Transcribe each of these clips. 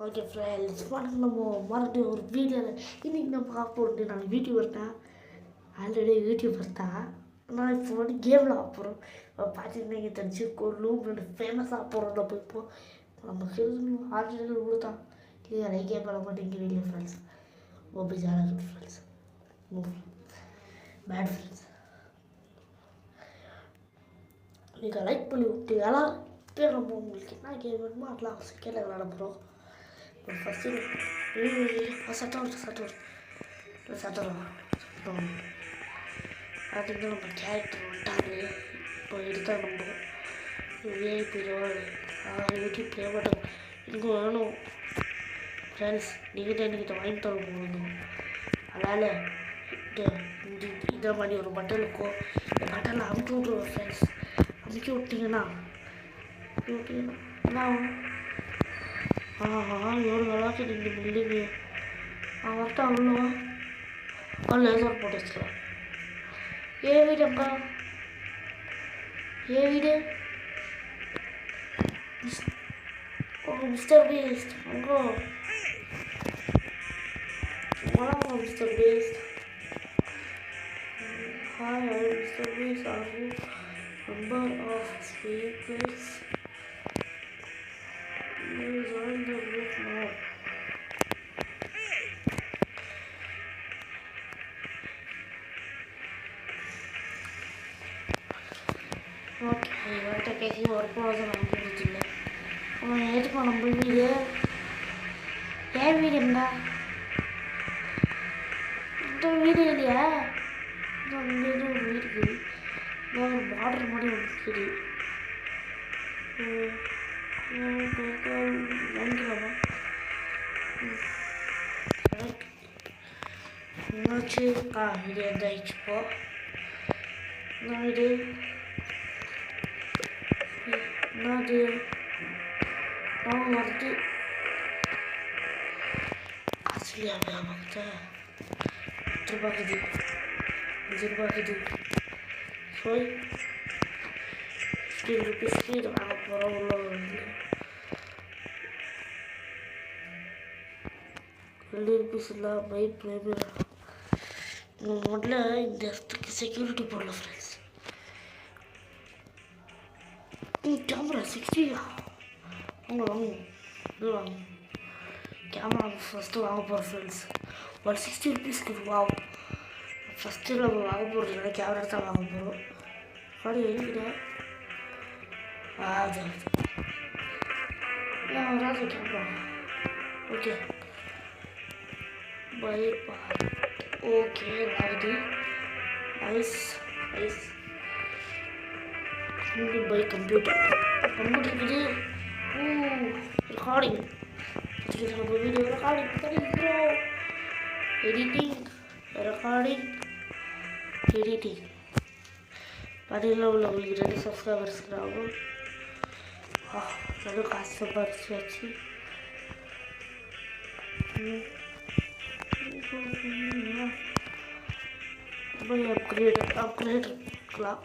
Okay friends நம்ம மறுபடியும் ஒரு வீடியோவில் இன்றைக்கி நம்ம பார்க்க போகிறது நான் யூடியூபர் தான். ஆல்ரெடி யூடியூபர் தான். நான் இப்போ வந்து கேமில் ஆப்போகிறோம். பார்த்தீங்கன்னா இங்கே தெரிஞ்சு கொள்ளும் ஃபேமஸாக போகிறோம். நம்ம இப்போ நம்ம ஆல்ரெடி இவ்வளோ தான் இல்லையா நிறைய கேம் பண்ண மாட்டேங்க வீடியோ ஃப்ரெண்ட்ஸ். ரொம்ப ஜாலியாக இருக்குது ஃப்ரெண்ட்ஸ். பேட் ஃப்ரெண்ட்ஸ் நீங்கள் லைக் பண்ணி விட்டீங்களா? இப்போ நம்ம உங்களுக்கு என்ன கேம் வேணுமோ அதெல்லாம் செகண்டில் விளாட போகிறோம். ஃபஸ்ட்டு சட்டம் பார்த்தீங்கன்னா நம்ம கேரக்டர் வந்துட்டாரு. இப்போ எடுத்தால் நம்ம விஐபி யூடியூப் ப்ளே பட்டன் எனக்கு வேணும் ஃப்ரெண்ட்ஸ். நீங்கள் தான் என்கிட்ட வாங்கி தர போகணும். அதனால் இதை மாதிரி ஒரு பட்டன் இருக்கும். இந்த பட்டனில் அமுக்கி விட்ருவோம் ஃப்ரெண்ட்ஸ். அமுக்கி விட்டிங்கன்னா என்ன ஆகும்? எவ்வளோ நல்லாச்சு இந்த பில்டிங்கு. வரட்டா அவ்வளோ லேசர் போட்டு வச்சுக்கலாம். ஏ வீடு அக்கா, ஏ வீடு மிஸ்டர் பீஸ்ட் அங்கோ வணக்கம் Mister Beast. Hi Mister Beast, are you member of speakers? Join the group now. Okay இவர்கிட்ட பேசி ஒரு ப்ரோஜனம் நமக்கு பிடிச்சில்ல. அவன் ஏற்றுக்கோ நம்ம வீடு. ஏன் வீடு என்ன இந்த வீடு இல்லையா? இந்த இது ஒரு வீடு இருக்குது. ஒரு பார்டர் மாதிரி ஒன்று இருக்குது. என்னாச்சு? இது எந்தாயிடுச்சு. இப்போ இது என்னது? வருது காசுலையா பக்கத்தை எதிர்பார்க்குது போய் 50 ருபீஸ்க்கு இது வாங்க போகிறோம். உள்ள வந்து 20 ருபீஸ் இல்லை பை ப்ரைமரி. முதல்ல இந்த இடத்துக்கு செக்யூரிட்டி போடல ஃப்ரெண்ட்ஸ். கேமரா 60 வாங்க இது வாங்க. கேமரா ஃபஸ்ட்டு வாங்க போகிறோம் ஃப்ரெண்ட்ஸ். 160 ருபீஸ்க்கு வாங்க. ஃபஸ்ட்டு நம்ம வாங்க போகிறது கேமரா தான் வாங்க போகிறோம். அப்படி இருக்கிறேன் வராது கேமரா. ஓகே பை ஓகே வருது. ஐஸ் பை கம்ப்யூட்டர் இருக்குது. ரெக்கார்டிங் நம்ம வீடியோ ரெக்கார்டிங் பண்ணிக்கிறோம். எடிட்டிங் பதில் உங்களுக்கு 2 சப்ஸ்கிரைபர்ஸ் ஆகும். நல்ல காசு சம்பாதிச்சு வச்சு அப்கிரேட் இருக்கலாம்.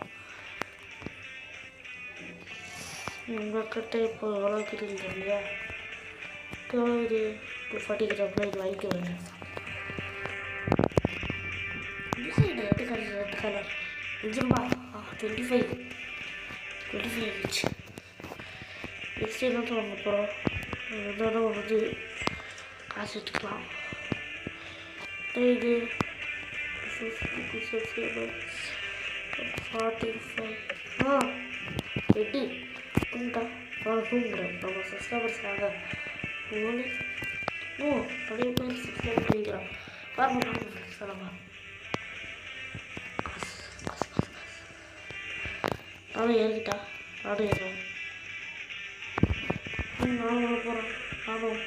உங்கள்கிட்ட இப்போ எவ்வளோ கிடைக்குது இல்லையா? இது 240 கிராம் வாங்கிக்க வேண்டாம். ரெட் கலர் 5 ரூபா 25 ஆயிடுச்சு. நெக்ஸ்ட் என்ன வாங்க போகிறோம்? இதோட வந்து காசு எடுத்துக்கலாம். இது 45 எட்டு தூங்குறேன். நம்ம சப்ஸ்கிரைபர்ஸ்க்காக நிறைய பேர் சப்ஸ்கிரைப் பண்ணிக்கிறான். சொல்லலாம் நானும் ஏறிக்கிட்டா நானும் ஏறுவேன். நானும் போகிறேன். நானும்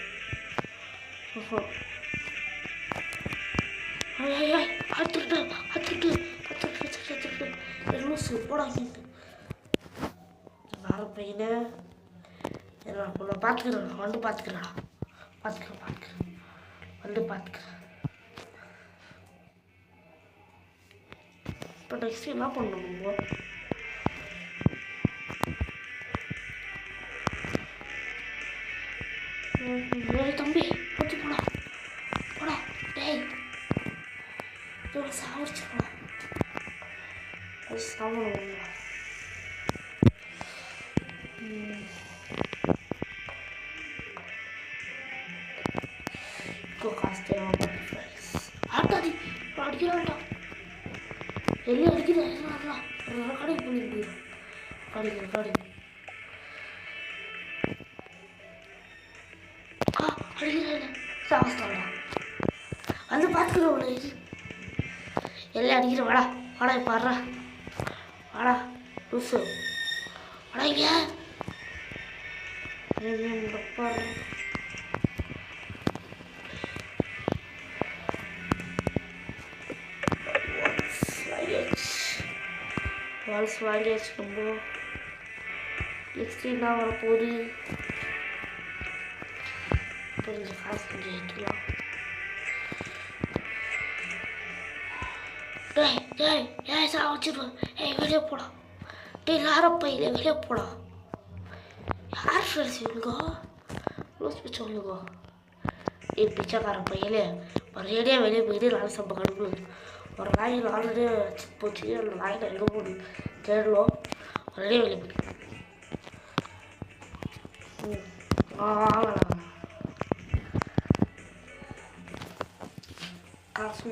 லூசு போடாங்க. வர பையனை பார்த்துக்கிறேன். வந்து பார்த்துக்கிறேன். இப்போ நெக்ஸ்ட் என்ன பண்ணணும்? ஏறிட்டா சாப்பிடுவோம். இப்போ காசு தேவை. ஆட்டாதி அடிக்கிறான்டா. எல்லாம் அடிக்கிறேன். கடைக்கு போய் கடைக்கு அடிக்கிறேன். சாஸ்தாடா வந்து பார்த்துக்கிறோம். எல்லாம் அடிக்கிற வாடா வாடா பாடுறா வாடா லூசு வாடா இங்க பாரு. வால்ஸ் வாங்கியாச்சு. நம்ம நெக்ஸ்ட் என்ன வரப்போகுது? கொஞ்சம் காசு கொஞ்சம் ஏற்றிக்கலாம். ஏய் சாவச்சிருவேன். வெளியே போடா. லாரப்பா இல்லை வெளியே போடா. யார் ஃப்ரெண்ட்ஸ் இவனுக்கோ? லூஸ் பிச்சை இவனுக்கோ? பிச்சைக்கார பையலே ஒரேடியாக வெளியே போயிட்டு நாலு சம்பளம் கடுப்பு. ஒரு நாய் ஆல்ரெடி போச்சு. அந்த நாயில் எங்கே போகுது தேடலாம். ஒரேடியாக வெளியே போயிட்டு காசு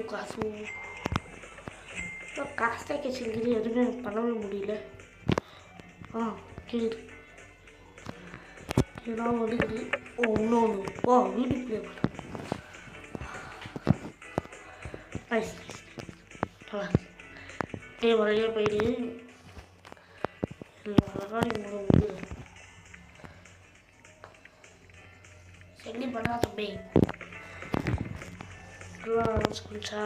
காசு தைக்கச்சுங்கிறது எதுவுமே பண்ணவே முடியல. கேள்வி ஏதாவது வந்துக்குது. இன்னொன்று வீட்டுக்கு ப்ளே பண்ண நைஸ் டே வரையிலே போயிடு. முடியுது செல்லி பண்ணா தம்பி ஆரம்பிச்சுச்சா?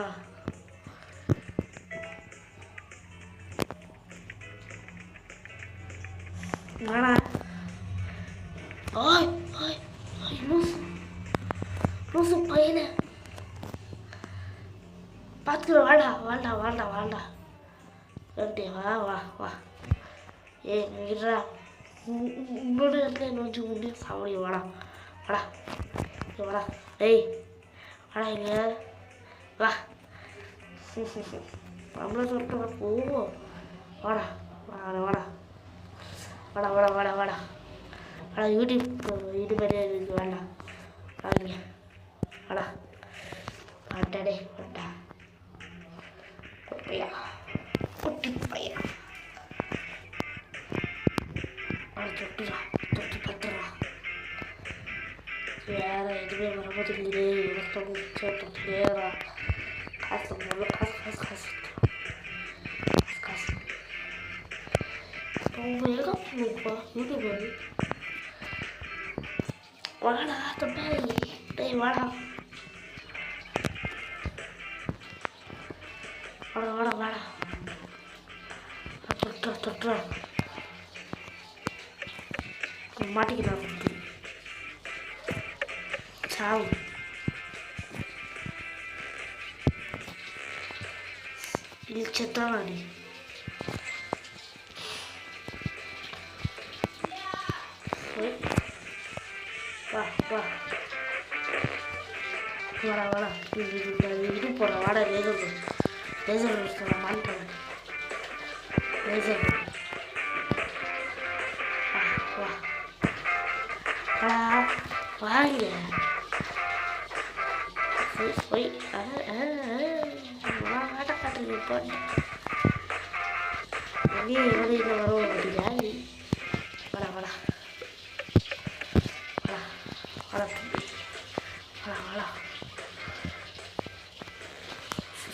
நானா லூசு பையன பார்த்துக்கிற. வாண்டா ரெண்டே வா இருடா. உன்னோட இடத்துல என்ன வச்சு உண்டு சாவடி. வாடா ஏய் வாடா இங்க வா. நம்மள சொல்ற போவோம். வாடா யூடியூப் இது மாதிரியே இருக்கு. வேண்டாம் வாங்க வாடா வாட்டாடே வாட்டா பையா குட்டி பையா தொட்டுடா தொட்டு பத்துடா. வேற எதுவுமே வரமாட்டேங்குது. வேறா காசு ரொம்ப ஏகப்பா யூடியூப். வாடா தம்பி டேய் வாடா தொட்டுறா மாட்டிக்கிறான் சாவு. இழிச்சத்தான் அடி. வாடா இது போடுற வாடா. லேசர் மாட்டேன். லேசர் வாங்க போய் வாட்ட காட்டுறீங்க. போட்டேன் வெளியே இதில் வர முடியா? வாடா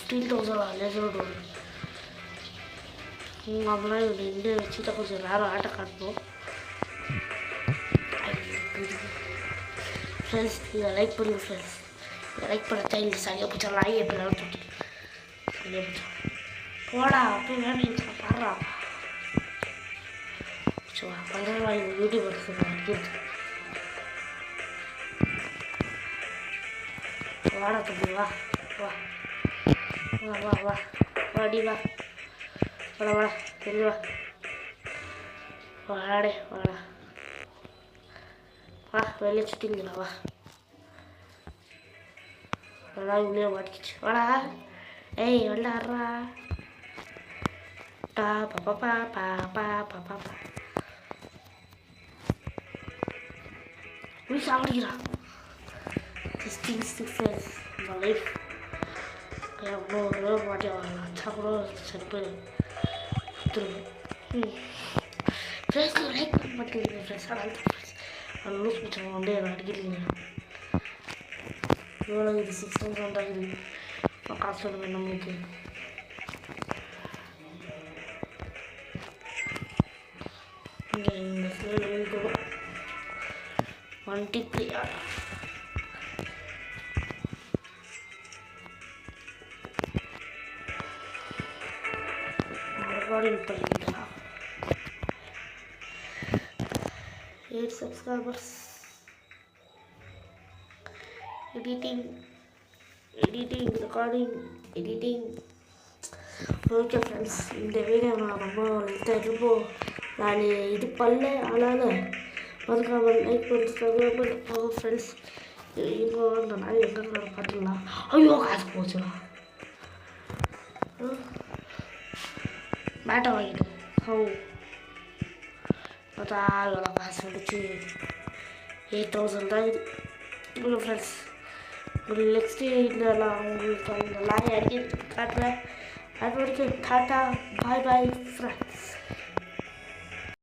15,000 லேசரோடு வரும். நம்மளாம் இங்கே வச்சுட்டா கொஞ்சம் நேரம் ஆட்டை காட்டணும். ஃப்ரெண்ட்ஸ் இதை லைக் பண்ணுங்க. ஃப்ரெண்ட்ஸ் இதை லைக் பண்ண டைம் சரியாக பிடிச்சா லாய் எப்படி தொட்டு சரியாக பிடிச்சா போடா. அப்படியே வேணும் பாடுறா. ஸோ பரவாயில்ல யூடியூப் எடுத்து வாடா தம்பி வாடி வாடா சரி வாடே வா வெளியே சுற்றிங்களா வா உள்ளே மாட்டிக்கிச்சு. வாடா ஏய் வெள்ளாடுறா பா பா பா பா பா பா பா பா பா சாப்பிடுகிறான் லைஃப் எவ்வளோ மாட்டி வாங்கலாம் சாப்பிட சரி போயிடும் ஃப்ரெஷ்ஷாக லைக் பண்ண மாட்டேங்குது ஃப்ரெஷ்ஷாக அது லூஸ் பிடிச்சவங்க வந்து அதை அடிக்கிறீங்க எவ்வளோ இது 600 ஆகுது காசு சொல்லுங்கள் நம்மளுக்கு இங்கே இந்த சைடு 23 ரெக்கார்டிங் பண்ணிட்டா 8 subscribers editing recording editing okay friends இந்த வீடியோ நான் ரொம்ப ரொம்ப நான் இது பண்ணல ஆனால் மறக்காமல் லைக் பண்ணி சப்ஸ்கிரைப் பண்ணி ஃப்ரெண்ட்ஸ் இப்போ அந்த நாள் எங்கே பார்த்துக்கலாம் ஐயோ காசு போச்சுடா பேட்டை வாங்கிட்டேன் அதோட காசு முடிச்சு 8000 தான் இது ஃப்ரெண்ட்ஸ் ஒரு நெக்ஸ்ட் வீட்டில் நான் உங்களுக்கு அந்த லாரி அடிக்க காட்டுறேன் அது வரைக்கும் டாட்டா பாய் பாய் ஃப்ரெண்ட்ஸ்